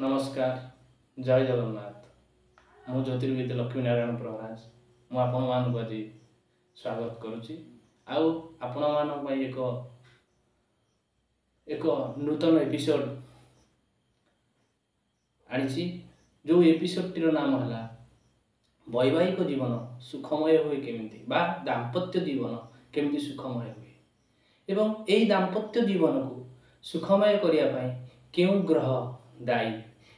नमस्कार जय जगन्नाथ मु ज्योतिर्विद लक्ष्मी नारायण प्रभाज मु आपण मानक आज स्वागत करुच्ची आउ आपण मानक एक एक नूतन एपिसोड आनी जो एपिसोड टीर नाम है वैवाहिक जीवन सुखमय हुए केमिति बा दाम्पत्य जीवन केमिति सुखमय हुए एवं यही दाम्पत्य जीवन को सुखमय करने केउ ग्रह दायी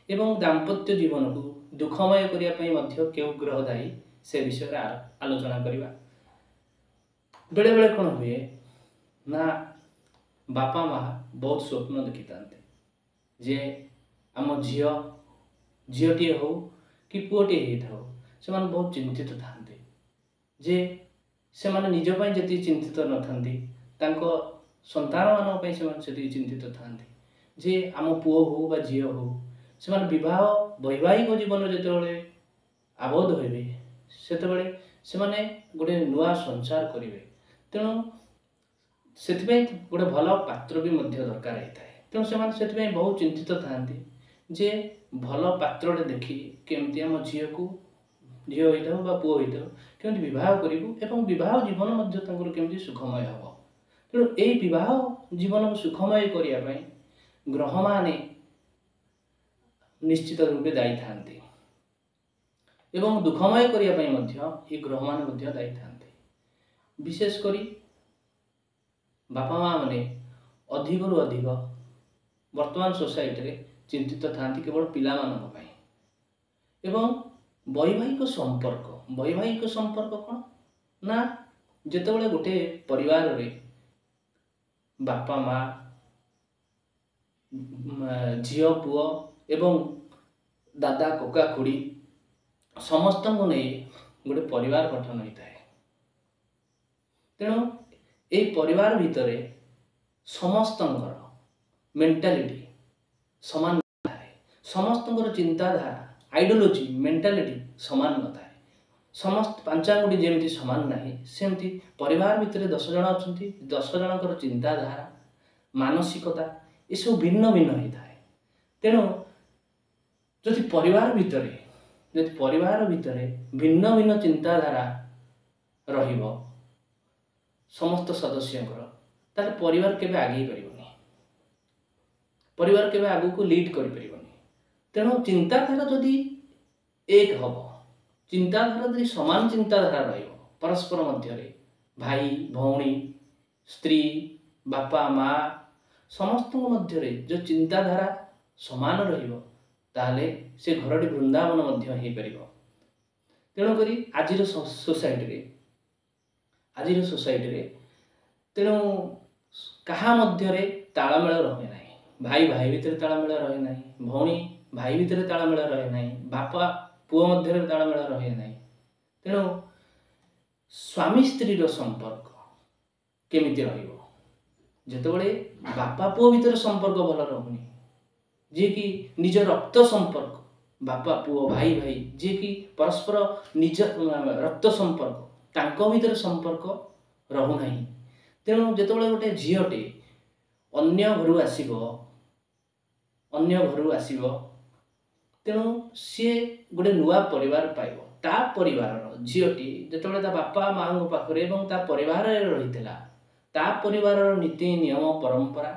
एवं दाम्पत्य जीवन को दुखमय करने केउ ग्रह दायी से विषय आलोचना करवा। बेले बेले कौन हुए ना बापा माँ बहुत स्वप्न देखी था जे आम झीटी हो कि पुओटे हो से बहुत चिंतित था जे से माने निज पई जति चिंतित न थांती संतान मान से चिंतित था जे आम पुओ हो बा झील हो से विवाह वैवाहिक जीवन जिते आबद्ध होबे से गोटे नुआ संसार करेंगे तेणु से गोटे भल पात्र भी दरकार होता है तेणु से बहुत चिंतित था जे भल पात्र देखी केमती आम झील को झील होता बा पुओ होता केमती विवाह करूँ विवाह जीवन केमती सुखमय हम तेणु यही विवाह जीवन को सुखमय करने ग्रह माने निश्चित रूपे दायी था एवं दुखमय करने ग्रह मान दायी था विशेषकर बापा माँ मैंने अधिक रु अधिक वर्तमान सोसाइटी रे चिंतित था केवल पिला एवं वैवाहिक संपर्क कौन ना जितेबाला गोटे परिवार रे बापा माँ झील पुओ एवं दादा कका खुड़ी समस्त को नहीं गोटे परिवार गठन होता है तेणु ये परिवार भितर समस्त मेंटालिटी समान न थाए समस्त चिंताधारा आइडियोलॉजी मेंटालिटी समान न थाए समस्त पांचांगुटी जमी समान ना सेमती परिवार भितर 10 जन अच्छा 10 जनकर चिंताधारा मानसिकता ये सब भिन्न भिन्न होता है तेणु जदि परिवार भितर भिन्न भिन्न चिंताधारा रहिबो समस्त सदस्यंकर ताले परिवार केबे आगे परिबनी परिवार केबे आगु को लीड करि परिबनी तेणु चिंताधारा जदि एक हबो चिंताधारा जदि समान चिंताधारा रहिबो परस्पर मध्य भाई भौणी स्त्री बापा माँ समस्त मध्य जो चिंताधारा समान रहिबो ताले से घरटी वृंदावन मध्य हो पारिबो तेणुक आज सोसाइटी रे तेणु कहा मध्य तालमेल रहे ना भाई भाई भितर तालमेल रहे ना भौणी भाई भितर तालमेल रहे ना बापा पुओ मध्य तालमेल रहे ना तेणु स्वामी स्त्री संपर्क केमिति रहिबो जितेबाला बापा पुओ भितर संपर्क भल रहुनी जी कि निज रक्त संपर्क बापा पुओ भाई भाई जी कि परस्पर निज रक्त संपर्क तांको भितर संपर्क रहुना तेणु जितेबाला गोटे झीटे अन्य घर आसब तेणु सी गोटे नुआ परिवार पाइब ता परिवार झीटी जितेबाला ता बापा माँ पाखे एवं ता परिवार रही ता परिवार नीति नियम परंपरा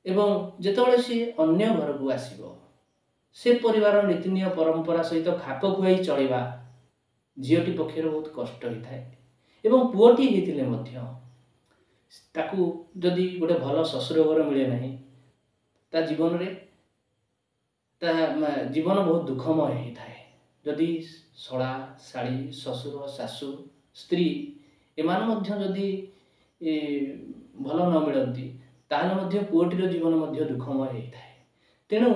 एवं जितेबाला सी अन्य घर को आसब से परिवार नीति नियम परंपरा सहित खाप खुआई चलवा झीटी पक्षर बहुत कष्ट होता है एवं पुओटी होते ताकू जदि गोटे भल ससुर घर मिले ना ता जीवन रे ता जीवन बहुत दुखमय होता है जदि शला शाड़ी ससुर सासू स्त्री एमान जदि भल न मिलती ताहले पुओटीर जीवन दुखमय होता है तेणु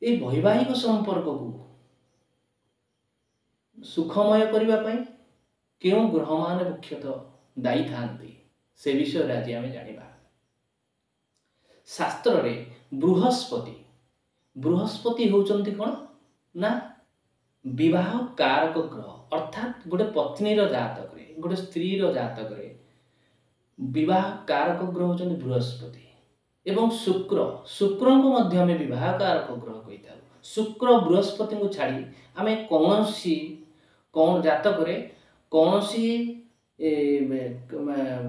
ये वैवाहिक संपर्क को सुखमय करने क्यों ग्रह मान मुख्यतः दायी था से विषय आज आम जाना शास्त्र रे बृहस्पति होचंती कौन ना विवाह कारक ग्रह अर्थात गोटे पत्नी जातक गोटे स्त्री जातक विवाह कारक ग्रह होचंती बृहस्पति एवं शुक्र शुक्र को मध्य आम विवाह कारक ग्रह कही था। शुक्र बृहस्पति को छाड़ी आम कौन कौन जातक कौन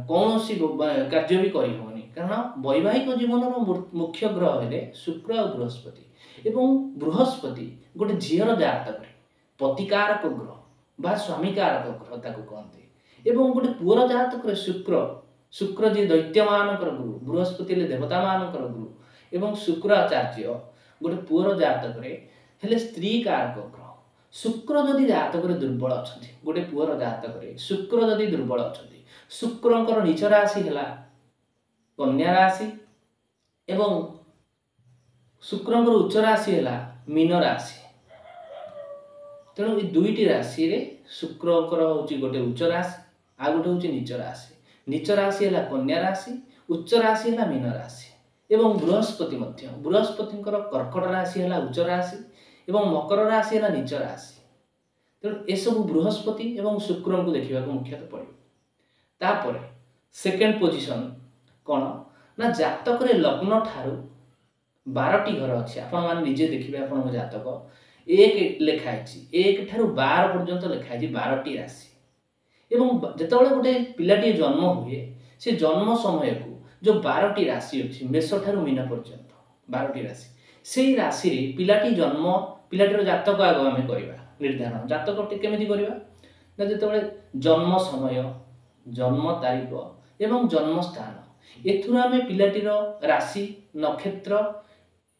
कौन कार्य भी करहबनी कारण वैवाहिक जीवन मुख्य ग्रह है शुक्र और बृहस्पति एवं बृहस्पति गोटे झीर जातक पतिकारक ग्रह बा स्वामी कारक ग्रह ताको कहते एवं गोटे पुअर जातक शुक्र शुक्र जी दैत्य मानकर गुरु बृहस्पति देवता मानकर गुरु एवं शुक्राचार्य गोटे पुअर जातक हेले स्त्री कारक ग्रह शुक्र जदि जातक दुर्बल अच्छा गोटे पुअर जातक शुक्र जदि दुर्बल अच्छा शुक्रंकर नीच राशि है कन्या राशि एवं शुक्रंकर उच्च राशि है मीन राशि तेणु ये दुईटी राशि रे शुक्रंकर हूँ गोटे उच्च राशि आ गोटे हूँ नीच राशि नीच राशि है कन्या राशि उच्च राशि है मीन राशि एवं बृहस्पति बृहस्पति कर्कट राशि है उच्च राशि एवं मकर राशि है नीच राशि तेणु एसबू बृहस्पति एवं शुक्र को देखा मुख्यतः पड़े तापर सेकेंड पोजिशन कौन ना जातक लग्न ठारू 12टी घर अच्छे आपण निजे देखिए आपण जातक एक लिखाई 1 ठारू 12 पर्यंत लिखाई 12टी राशि एवं जिते गोटे पिलाटी जन्म हुए से जन्म समय को जो 12टी राशि अच्छी मेष ठारू मीन पर्यंत 12टी राशि से राशि पिलाटी जन्म पिलाटीर जातक आग आम करवा निर्धारण जातक केमी करवा ना जिते जन्म समय जन्म तारीख एवं जन्म स्थान एथुर आम पिलाटीर राशि नक्षत्र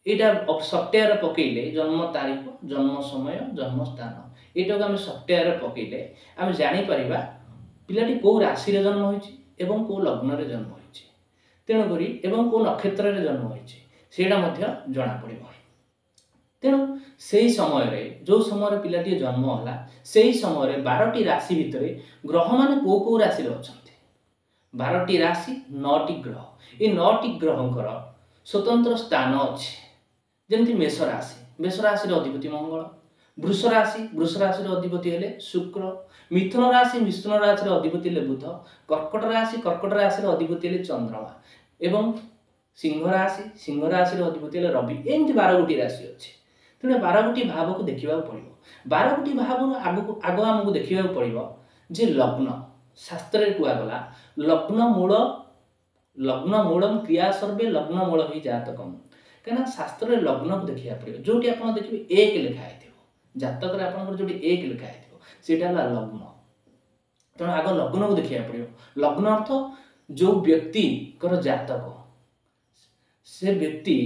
यहाँ सफ्टवेयर पकईले जन्म तारीख जन्म समय जन्म स्थान यहाँ को आम सफ्टवेयर पकईले आम जापर पिलाटी कौ राशि जन्म हो कौ लग्न जन्म हो तेणुक एवं कौ नक्षत्र जन्म होटा जना पड़ तेणु से समय जो समय पिलाटी जन्म है से समय 12टी राशि भितर ग्रह मान कौ कौ राशि अच्छा 12टी राशि 9टी ग्रह ये 9टी ग्रहंकर स्वतंत्र स्थान अच्छे जमी मेष राशि अधिपति मंगल वृष राशि अधिपति हेले शुक्र मिथुन राशि अधिपति हेले बुध कर्कट राशि अधिपति हेले चंद्रमा एवं सिंह राशि अधिपति हेले रवि एमती 12 गोटी राशि अच्छे तेणु 12 गोटी भाव को देखा पड़ो 12 गोटी भाव आग आमको देखा पड़ो जे लग्न शास्त्र कहगला लग्न मूलम क्रिया सर्वे लग्न मूल ही जातकम कहीं शास्त्र लग्न को देखा पड़ो जो आप देखिए 1 लिखाई जातक जो 1 लिखाई सेटा लग्न तेणु आग लग्न को देखा पड़ो लग्न अर्थ जो व्यक्ति जातक से व्यक्ति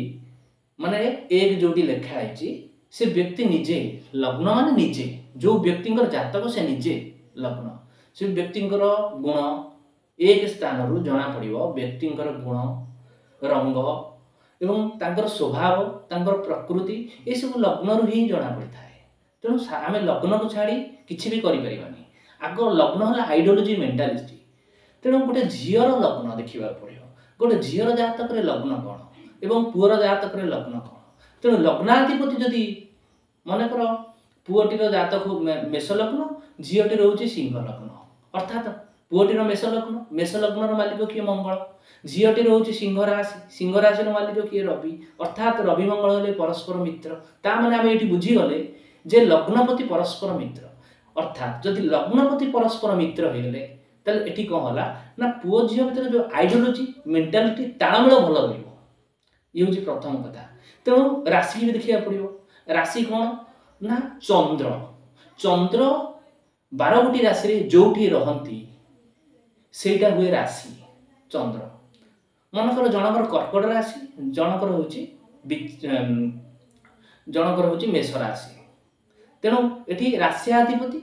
माने 1 जोटी लिखाई से व्यक्ति निजे लग्न माने निजे जो व्यक्ति जातक से निजे लग्न से व्यक्ति गुण 1 स्थान रु जना पड़ो व्यक्ति गुण रंग एवं तांकर स्वभाव तांकर प्रकृति ये सब लग्न रु ही जना पड़ता है तेणु आम लग्न को छाड़ी किसी भी करें आग लग्न है आइडियोलोजी मेंटालिटी तेणु गोटे झीर लग्न देखा पड़ो गोटे झीर जातक लग्न कौन एवं पुअर जातक लग्न कौन तेणु लग्नाधिपति जदि मनकर पुअटीर जातक मेष लग्न झीटी रोचे सिंह लग्न अर्थात पुअटीर मेष लग्न मालिक किए मंगल झीटी रोचे सिंह राशि मालिक किए रवि अर्थात रवि मंगल हेले परस्पर मित्र ताने आम ये बुझीगले जे लग्नपति परस्पर मित्र अर्थात जदि लग्नपति परस्पर मित्र होगले ताले एठी कौन है ना पुओ झील भर जो आइडियोलोजी मेंटालिटी तालमेल भल रही ये प्रथम कथा तेणु राशि भी देखा पड़ो राशि कौन ना चंद्र 12 गोटी राशि जोठी रहती सेटा हुए राशि चंद्र मनकर जनकर कर्कट राशि जनकर हूँ मेष राशि तेणु ये राशियाधिपति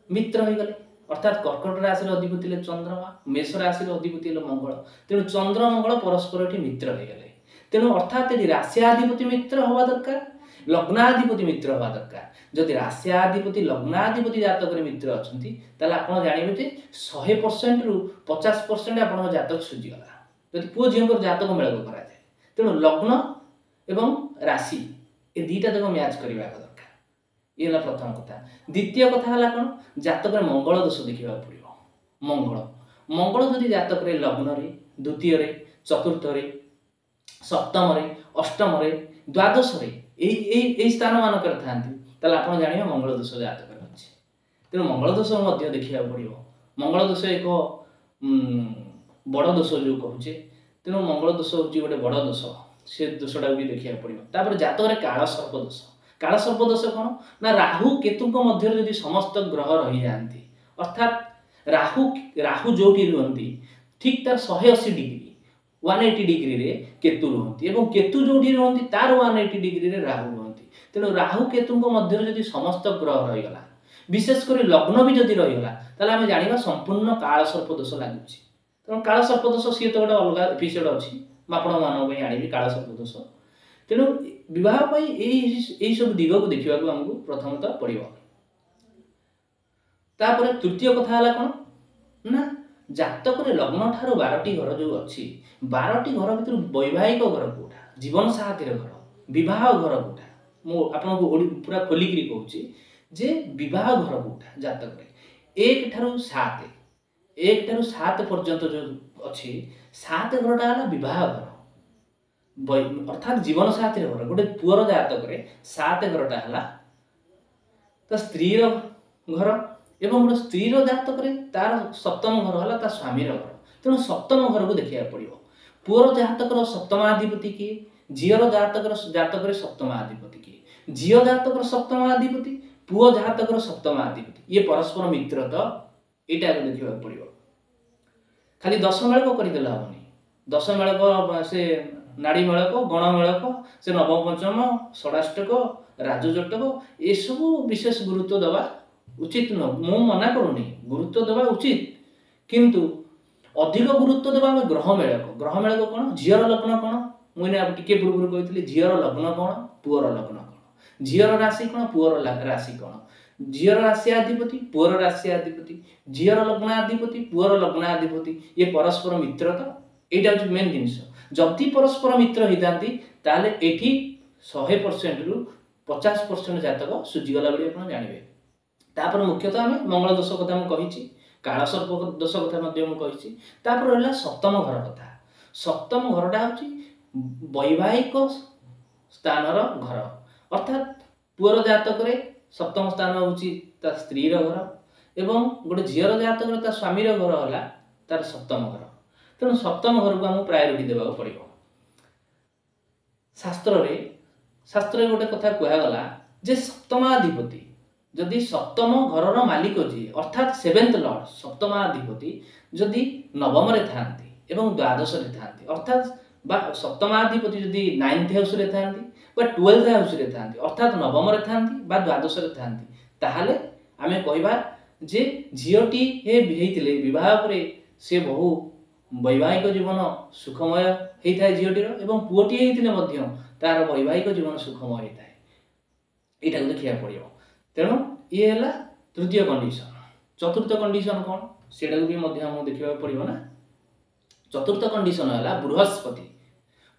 मित्र हो गले अर्थात कर्कट राशि अधिपति हेले चंद्रमा मेष राशि अधिपति हेले मंगल तेणु चंद्र मंगल परस्पर ये मित्र हो गले तेणु अर्थात ये राशियाधिपति मित्र हवा दरकार लग्नाधिपति मित्र हवा दरकार जदि राशियाधिपति लग्नाधिपति जातक मित्र अच्छा आप जानवे 100% रु 50% आप जातक सुझीगला जब पुओ झील जातक मेल कराए तेणु लग्न एवं राशि ये दुईटा तक मैच करने दरकार ये है प्रथम कथा द्वितीय कथा है कौन जातक मंगल दोष देखा पड़ो मंगल जदि जातक लग्न द्वितीय चतुर्थ सप्तम अष्टम द्वादश स्थान मानक था आप जानिए मंगल दोष जातक अच्छे। तेणु मंगल दोष देखा पड़ो। मंगल दोष एक बड़ दोष जो कहे तेणु मंगल दोष हूँ गोटे बड़ दोष से दोषटा भी देखा पड़ो। जातक काल सर्प दोष। काल सर्प दोष कौन ना राहु केतु मध्य समस्त ग्रह रही जाती अर्थात राहु जो रुहति ठीक तार 180 डिग्री 180 डिग्री रे केतु रुहति और केतु जो रुहति तार 180 डिग्री रे राहु रुहति। तेणु राहु केतु मध्य जदि समस्त ग्रह रहीगला विशेषकर लग्न भी जदि रहीगला ताले आमे जानिबा संपूर्ण काल सर्प दोष लागुछि। तेणु काल सर्प दोष सी तो गोटे अलग एपिसोड अच्छी आपण मान आनी काल सर्प दोष। तेणु विवाह सब दिग को देखा आमको प्रथमतः पड़ो। तापर तृतीय कथा है कौन ना जातक लग्न ठार 12टी घर जो अच्छी 12टी घर भर वैवाहिक घर कौटा जीवन साथी घर विवाह घर कौटा मुझे पूरा खोलिकी कहूँ जे विवाह घर कौटा जातक 1 ठारू 7 पर्यंत जो अच्छी 7 घरटा है विवाह घर अर्थात जीवन साथी घर गोटे पुअर जातक 7 घरटा है स्त्री घर एवं गोटे स्त्री जातक तार सप्तम घर है स्वामी घर। तेणु सप्तम घर को देखा पड़ो। पुअर जातक सप्तमाधिपति किए झीर जातक सप्तमाधिपति किए झील जातक सप्तमाधिपति पुओ जातक सप्तमाधिपति ये परस्पर मित्र तो यहाँ देखा पड़ो। खाली 10 मेलक करदेला हेनी 10 मेलक से नाड़ी मेलक गण मेलक से नवम पंचम षडाष्टक राजजटक ये सब विशेष गुरुत्व दवा उचित न मु मना करूनी गुरुत्व देवा उचित किंतु अधिक गुरुत्व देवा ग्रह मेलक कौन झीर लग्न कौन मुझे टिके पूर्व कही झीर लग्न कौन पुअर लग्न कौन झीर राशि कौन पुअर राशि कौन झीर राशियाधिपति पुअर राशियाधिपति झीर लग्नाधिपति पुअर लग्नाधिपति ये परस्पर मित्र तो यहाँ हूँ मेन जिनस जदि परस्पर मित्र होता 100% रु 50% जातक सुझीगला भाई आप जानवे। तापर मुख्यतः आम मंगल दोष कथा मुझे काल सर्प दोष कथा मुझे तापर रहा सप्तम घर कथा। सप्तम घरटा हूँ वैवाहिक स्थान घर अर्थात पुअर जातक सप्तम स्थान हूँ स्त्री घर एवं गोटे झीर जातक स्वामी घर है तार सप्तम घर। तेणु सप्तम घर को आम प्रायोरिटी देवा पड़ो। शास्त्र गोटे कथा कहगला जे सप्तमाधिपति जदि सप्तम घर मालिक जी अर्थात 7th लॉर्ड सप्तमाधिपति जदि नवम था द्वादश था अर्थात सप्तमाधिपति जदि 9th हाउस रे था 12th हाउस रे था अर्थात नवम था द्वादश था ताहले आमे कहबा जे झीटी होते विवाह पर से बहु वैवाहिक जीवन सुखमय होता है झीटीर एवं पुओटी होते तार वैवाहिक जीवन सुखमय होता है यहाँ देखा पड़ो। तेणु ये है तृतीय कंडीशन। चतुर्थ कंडीशन कौन से देखा पड़ो ना चतुर्थ कंडीशन है बृहस्पति।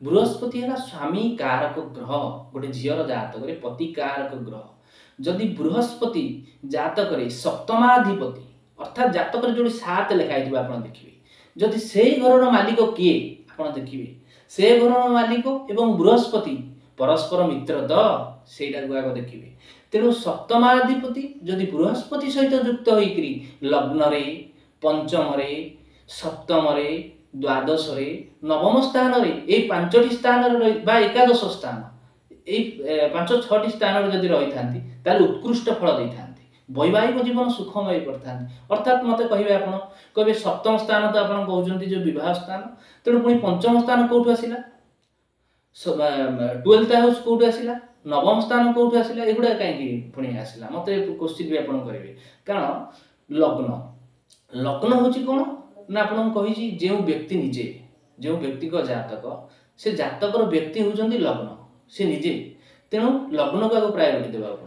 बृहस्पति है स्वामी कारक ग्रह गोटे झीर जातक पति कारक ग्रह जदि बृहस्पति जातक सप्तमाधिपति अर्थात जातक जो 7 लिखाई आप देखिए जदि से घर मालिक किए आप देखिए से घर मालिक एवं बृहस्पति परस्पर मित्र तो सेटा आग देखिए। तेणु सप्तमाधिपति जदि बृहस्पति सहित युक्त होकरी लग्न पंचम सप्तम द्वादश नवम स्थान ये 5टी स्थान एकादश स्थान ये 5-6टी स्थान जदि रही था उत्कृष्ट फल दे था वैवाहिक जीवन सुखमय करता अर्थात मत कहे आप कहे सप्तम स्थान तो आप कहते जो विवाह स्थान तेणु पुणी पंचम स्थान कौटू आसला 12th हाउस कौटू आसला नवम स्थान कौटू आसला एगुड़ा कहीं पुणी आसला मत क्वेश्चन भी आप करेंगे कारण लग्न हूँ कौन ना आपको कही जो व्यक्ति निजे जो व्यक्ति जातक से जातकर व्यक्ति होती लग्न से निजे तेणु लग्न को आगे प्रायोरिटी देवा पड़ो।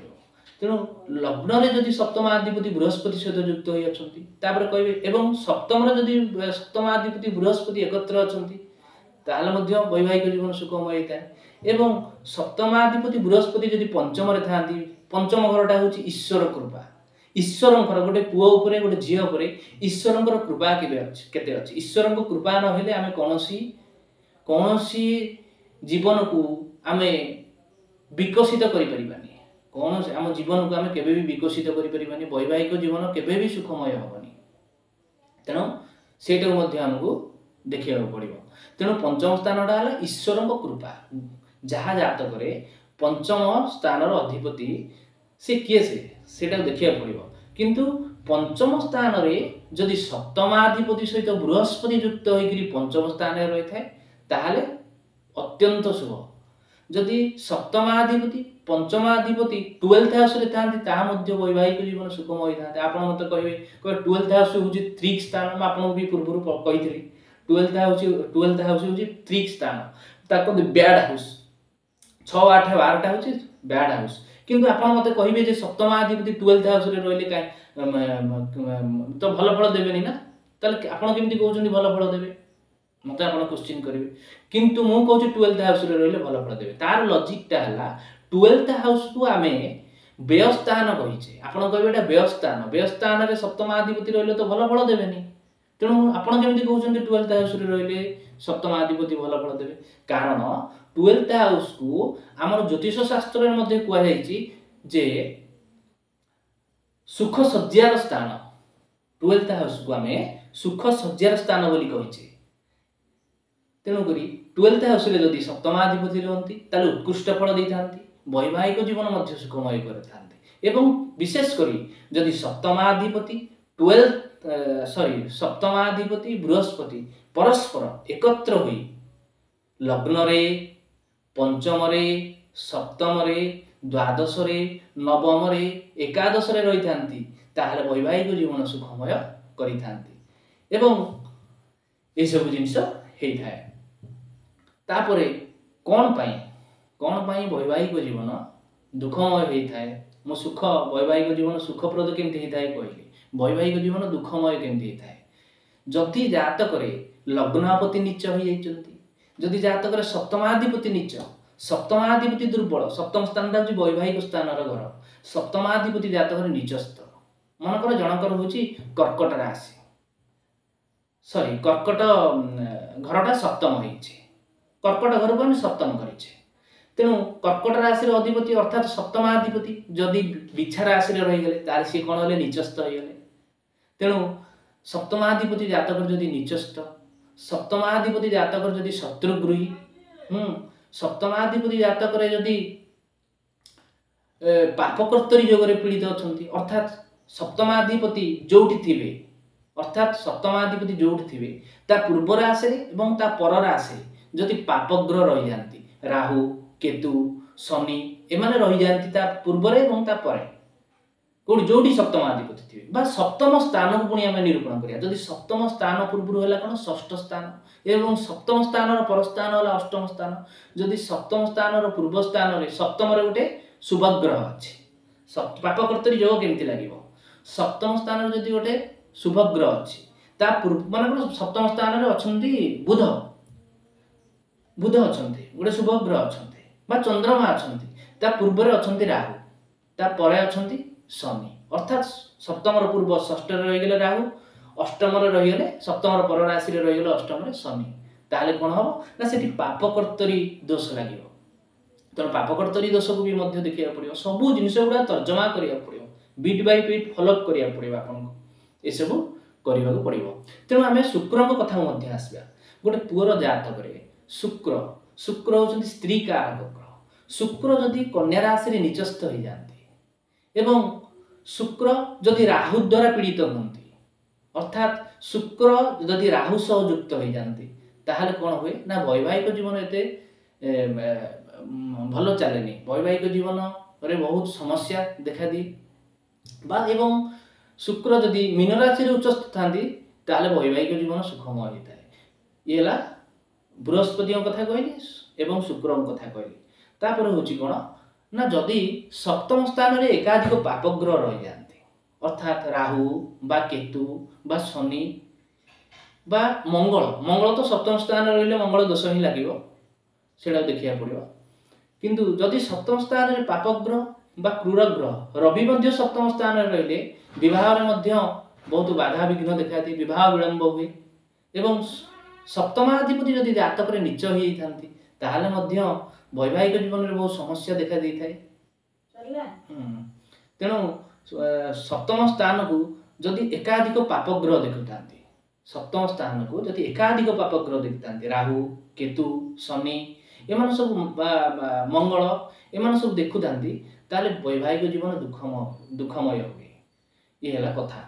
तेणु लग्न में जदि सप्तमाधिपति बृहस्पति सहित युक्त होती कहे एवं सप्तम जदि सप्तमाधिपति बृहस्पति एकत्र अच्छा वैवाहिक जीवन सुखमय होता है एवं सप्तमाधिपति बृहस्पति जदि पंचम था पंचम घरटा हूँ ईश्वर कृपा ईश्वर गोटे पुओ उपरे गोटे झील उपर ईश्वर कृपा केते अच्छी ईश्वर कृपा ना आम कौन जीवन को आमे विकसित करि परिबानी कौन आम जीवन को आमे केबे भी विकसित करि परिबानी वैवाहिक जीवन केबे भी सुखमय होबनी तेणु सेटा मध्ये हमको देखिया पड़िबो तेणु पंचम स्थानटा हला ईश्वर कृपा जहाँ जातक रे पंचम स्थान अधिपति से किए सेटा देखिया पड़िबो किंतु पंचम स्थान रे जदि सप्तमाधिपति सहित बृहस्पति युक्त होइकरी पंचम स्थान रे रही थाए ताहाले अत्यंत शुभ जदि सप्तमाधिपति पंचमाधिपति 12th हाउस रे थांती ता मध्ये वैवाहिक जीवन सुखमय थांते आपण मते कहबे 12th हाउस होची त्रिक स्थान म आपण भी पूर्व कहितली 12th हाउस होची त्रिक स्थान ताको बैड हाउस 6 8 12 टा होची बैड हाउस किंतु आपण मते कहबे जे सप्तमाधिपति 12th हाउस रे रहले काय तो भल फल देबेनी ना तले आपण केमति कहउछन्ती भल फल देबे मते आपण क्वेश्चन करिवे किंतु मु कहउछि 12th हाउस रे रहले भल फल देबे तार लॉजिक टा हला 12th हाउस को आमे व्यय स्थान कहिछे आपण कहबे एटा व्यय स्थान रे सप्तमाधिपति रहले तो भल फल देबेनी तेणु आपण केमति कहउछन्ती 12th हाउस रे रहले सप्तमाधिपति भल फल देबे कारण 12th हाउस को हमर ज्योतिष शास्त्र रे मध्ये कुआ जाईची जे सुख सज्जार स्थान 12th हाउस को आमे सुख सज्जार स्थान बोली कहिछे तेणु करी 12th हाउस रे जदि सप्तमाधिपति रहंती ताले उत्कृष्ट फल दैथांती वैवाहिक जीवन मध्ये सुखमय करथांती एवं विशेष करी जदि सप्तमाधिपति सप्तमाधिपति बृहस्पति परस्पर एकत्र होई लग्न रे पंचम रे सप्तम रे द्वादश रे नवम रे एकादश रे रही थांती ताहले वैवाहिक जीवन सुखमय करि थांती एवं ए सब जिंस हेई थाए तापरे कोन पाई वैवाहिक जीवन दुखमय हेई थाए मो सुख वैवाहिक जीवन सुखप्रद केमति हेई थाए कहली वैवाहिक जीवन दुखमय केमति हेई थाए जदि जातक रे लग्नापति नीच होई जाइचंती जदि जातक रे सप्तमाधिपति नीच सप्तमाधिपति दुर्बल सप्तम स्थान ता वैवाहिक स्थान घर सप्तमाधिपति जातक रे नीचस्थ मनकर जनकर होची कर्कट राशि सॉरी कर्कट घरटा सप्तम होईचे कर्कट घर को हम सप्तम करिचे तेणु कर्कट राशि रे अधिपति अर्थात सप्तमाधिपति जदि बिछा राशि रे रही गले तार से कोन होले नीचस्थ होई गले तेणु सप्तमाधिपति जातक जदि नीचस्थ सप्तमाधिपति जातक जदि शत्रुगृही सप्तमाधिपति जातक रे जदि पापकर्तरी योग रे पीड़ित अछंती अर्थात सप्तमाधिपति जोठी थिबे अर्थात सप्तमाधिपति जोठी थिबे ता पूर्व राशि एवं ता पर राशि जदि पापग्रह रही जानती राहु केतु शनि एमाने रही जानती ता पूर्व रे एवं ता परे कोडी जोडी सप्तमाधिपति थिबे बा सप्तम स्थान को पुनी हमें निरूपण करिया जदि सप्तम स्थान पूर्व होला कोन षष्ठ स्थान एवं सप्तम स्थान रो पर स्थान होला अष्टम स्थान जदि सप्तम स्थान रो पूर्व स्थान रे सप्तम रे उठे शुभ ग्रह अछि पापकर्तरी योग केमति लागिवो सप्तम स्थान रे जदि उठे शुभ ग्रह अछि ता पूर्व माने सप्तम स्थान रे अछंती बुध अछंती गोटे शुभ ग्रह अछंती बा चंद्रमा अछंती ता पूर्व रे अछंती राहु ता परे अछंती शनि अर्थात सप्तम रो पूर्व षष्ठ रे रही गेले राहु अष्टम रे रही गेले सप्तम रो पर राशि रे रही गेले अष्टम रे शनि ताले कोन हबो ना सेठी पापकर्तरी दोष लागिवो तो पापकर्तरी दोष को भी मध्य देखिया पड़ियो सब जिनिस गुडा तर्जमा करिया पड़ियो बीट बाय बीट फॉलो करिया पड़ियो आपन को ए सब करिवा को पड़ियो तेनु हमें शुक्र को कथा मध्य आसबा गोटे पुअर जातक रे शुक्र होचंती स्त्री कारक ग्रह शुक्र जदि कन्या राशि रे नीचस्थ हो जाती एवं शुक्र जदि राहु द्वारा पीड़ित होती अर्थात शुक्र जदि राहु सह युक्त हो जाती ताहले कोन होय ना वैवाहिक जीवन एते भलो चलेनी वैवाहिक जीवन रे बहुत समस्या देखा दी बा एवं शुक्र जदि मीन राशि रे उच्चस्थ थांती ताहले वैवाहिक जीवन सुखमय होता है ये ला बृहस्पति कथा कहली एवं शुक्र कथा कहली तापर होची कोन ना जदि सप्तम स्थान रे एकाधिक पापग्रह रही जाती अर्थात राहु बा केतु बा शनि बा मंगल तो सप्तम स्थान रे रहले मंगल दोष ही लागिवो सेडा देखिया पड़ियो किंतु जदि सप्तम स्थान रे पापग्रह बा क्रूर ग्रह रवि मध्य सप्तम स्थान रे रहले विवाह रे मध्य बहुत बाधा विघ्न देखाती विवाह विलंब हुए एवं सप्तमाधिपति जदि जातक रे नीच होई थांती ताहले मध्य वैवाहिक जीवन में बहुत समस्या देखा देई थाए। तेणु सप्तम स्थान को जदि एकाधिक पापग्रह देखुतांती, सप्तम स्थान को जदि एकाधिक पापग्रह देखुतांती, राहु केतु शनि एमान सब मंगल एमान सब देखुतांती, ताले वैवाहिक जीवन दुखमय हुए। ये है कथा।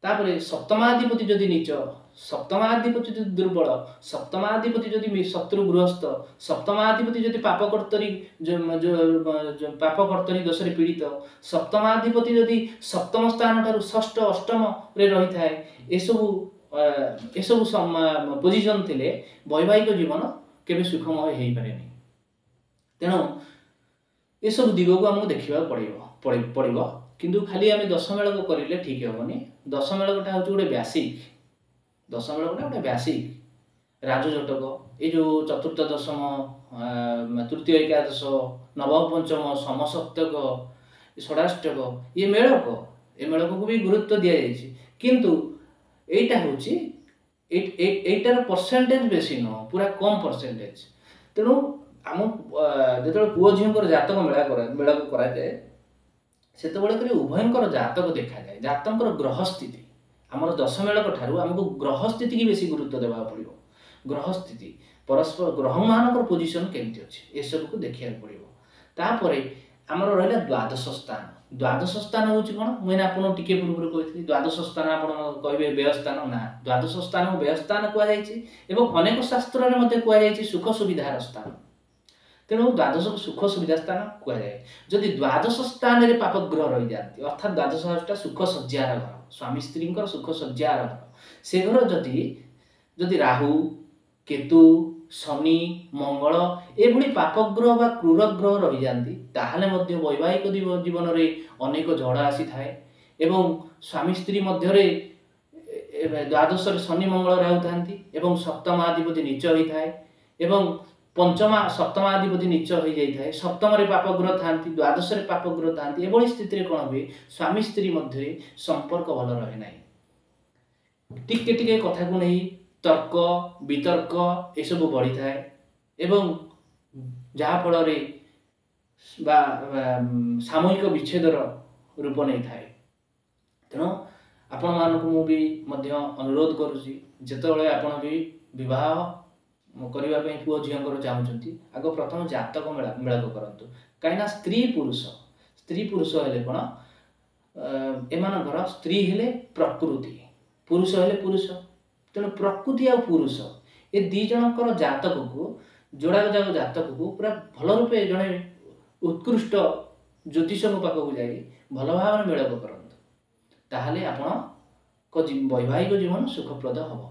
तापरे सप्तमाधिपति जदि नीच, सप्तमाधिपति जदि दुर्बल, सप्तमाधिपति जदि शत्रु गृहस्थ, सप्तमाधिपति जदि पापकर्तरी पापकर्तरी दोष रे पीड़ित, सप्तमाधिपति जदि सप्तम स्थान ठारू षष्ठ अष्टम रे रही थाए, एसबू पोजिशन थिले वैवाहिक जीवन केबे सुखमय हेई पारेनी। तेणु ये सब दिग को आमको देखा पड़ो, किंतु खाली आम 10 मेल को करें ठीक हेनी। 10 मेल गोटा हूँ गोटे बेसिक, 10 मेल गोटे बेसिक राजजटक ये जो चतुर्थ दशम तृतीय एकादश नवम पंचम समसप्तक षडाष्टक ये मेलक को भी गुरुत्व दि जाए, किंतु एटा हूँ एटार परसेंटेज बेसी नुह, पूरा कम परसेंटेज। तेणु आम जो पुओ झीर जातक मेला कराए से उभयंकर जातक देखा जाए, जातक ग्रह स्थिति आमर 10 मेलक ठारू आमको ग्रह स्थिति की बेसी गुरुत्व देवा पड़ो। ग्रह स्थिति परस्पर ग्रह मान पोजिशन केमती अच्छे ये सब को देखा पड़ो। तापर आमर रहा द्वादश स्थान। द्वादश स्थान हूँ कौन मुझे आपको टिके पूर्व कही, द्वादश स्थान आप कहे व्ययस्थान ना, द्वादश स्थान व्ययस्थान कहुई अनेक शास्त्र में कहुई सुख सुविधार स्थान। तेणु द्वादश को सुख सुविधा स्थान कहुए। जदि द्वादश स्थान में पापग्रह रही जाती अर्थात द्वादश हाउसटा सुख सज्जार घर, स्वामी स्त्री सुख सज्जार घर, से घर जदि राहु केतु शनि मंगल एभली पापग्रह बा क्रूर ग्रह रही जाती, ताहले मध्य वैवाहिक जीवन में अनेक झड़ा आसी थाए एवं स्वामी स्त्री मध्य द्वादश शनि मंगल राहु था, सप्तमाधिपति नीच होता है एवं पंचमा सप्तमाधिपति नीच हो जाता है, सप्तम पापग्रह था, द्वादश पापग्रह था। एभली स्थिति कौन हुए स्वामी स्त्री मध्य संपर्क भल रहे ना, टिके टिके कथा को नहीं तर्क वितर्क ये सब बढ़ी थाए एवं जहाँफल सामूहिक विच्छेदर रूप नहीं थाए। तेणु आपण मानक मुझे अनुरोध करुँची जितेबाला आपण भी विवाह करने पुओ झीर चाहूँगी आग प्रथम जातक मेलक करतु, कहीं स्त्री पुरुष हेले कौन एम स्त्री हेले प्रकृति, पुरुष हेले पुरुष। तेणु प्रकृति आ पुरुष ये दी जनकर जातक को जोड़ा जाक जातक को पूरा भल रूपे जड़े उत्कृष्ट ज्योतिष पाखक जाए भल भाव मेलक करतु, ताहले आपण वैवाहिक जीवन सुखप्रद हम।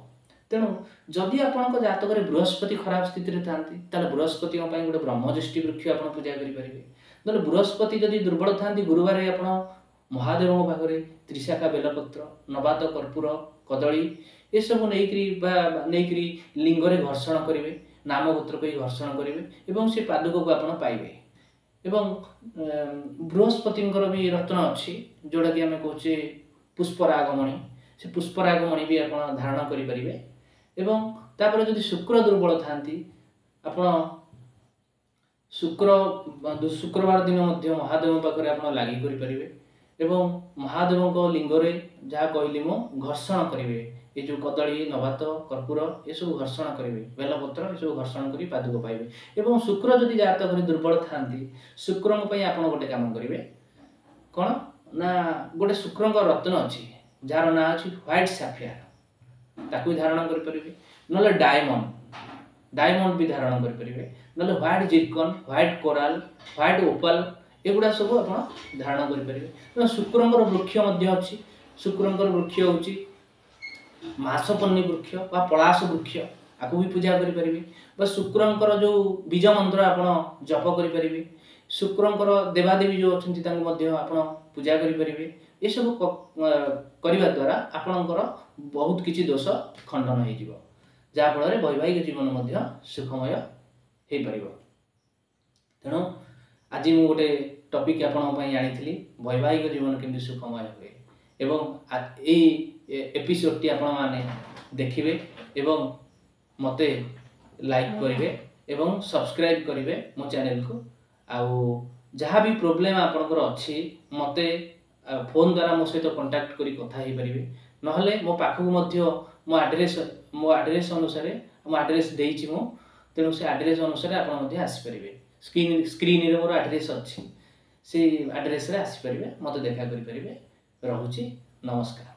तेणु जदि आपण जातक बृहस्पति खराब स्थिति में था बृहस्पति गोटे ब्रह्मज्येष्ठी वृक्ष आप पूजा करेंगे। ना बृहस्पति जदि दुर्बल था गुरुवार आप महादेव पाखे त्रिशाखा बेलपत्र नवात कर्पूर कदली ये सब नहीं लिंगरे घर्षण करेंगे, नाम गोत्र को घर्षण करेंगे से पादुक को आप पाइबे। एवं बृहस्पति भी रत्न अच्छी जोड़ा कि आम कहे पुष्परागमणि, से पुष्परागमणि भी आप धारण करेंगे। एवं तापर जदि शुक्र दुर्बल था शुक्रवार दिन महादेव पाखे आप लगी करेंगे एवं महादेव लिंगरे जहाँ कहली मो घर्षण करेंगे, ये जो कदली नवात कर्पूर ये सब घर्षण करेंगे, बेलपत्र ये सब घर्षण कर पादुक पाइबे। एवं शुक्र जदि जातक दुर्बल था शुक्र आप गोटे कम करेंगे कौन ना गोटे शुक्र रत्न अच्छी जार ना अच्छी व्हाइट सैफियर ताकू धारण करेंगे, ना डायमंड भी धारण करेंगे, ना white zircon white coral white opal एगुड़ा सब आप धारण करेंगे। शुक्र वृक्ष अच्छी, शुक्र वृक्ष हूँ मासपन्नी वृक्ष बा पलाश वृक्ष आपको भी पूजा करेंगे। शुक्र जो बीज मंत्र आप जप करेंगे, शुक्र देवादेवी जो अच्छा आप पूजा करेंगे। ये सब करने द्वारा आपणकर बहुत किसी दोष खंडन हो जहाँफल वैवाहिक जीवन सुखमय हो पार। तेणु आज मु गोटे टॉपिक आपणी वैवाहिक जीवन केमती सुखमय हुए एवं एपिसोड टी आपण माने देखिबे एवं मते लाइक करेंगे एवं सब्सक्राइब करेंगे मो चैनल को। आउ जहाँ भी प्रोब्लेम आपंकर अच्छी मत फोन द्वारा मो सहित कंटाक्ट करी कथा हो पारे नहले मो पाखक मो आड्रेस अनुसार मो आड्रेस देइछि मो तेणु से आड्रेस अनुसार आप आसीपारे स्क्रीन रे मोर आड्रेस अच्छी से आड्रेस रे आसीपारे मत देखा करें। रहुछि नमस्कार।